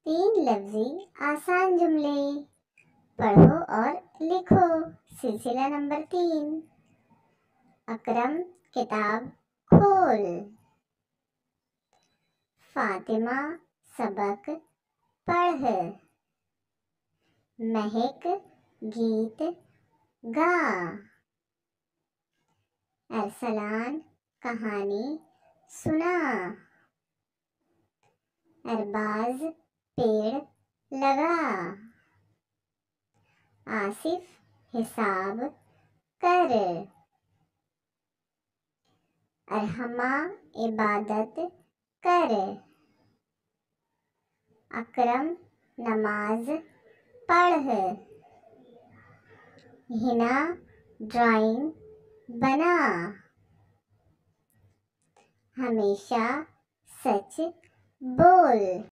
तीन लफ्जी आसान जुमले। पढ़ो और लिखो। सिलसिला नंबर 3। अकरम किताब खोल। फातिमा सबक पढ़। महक गीत गा। अरसलान कहानी सुना। अरबाज पेड़ लगा। आसिफ हिसाब कर। अरहमा इबादत कर। अकरम नमाज पढ़। हिना ड्राइंग बना। हमेशा सच बोल।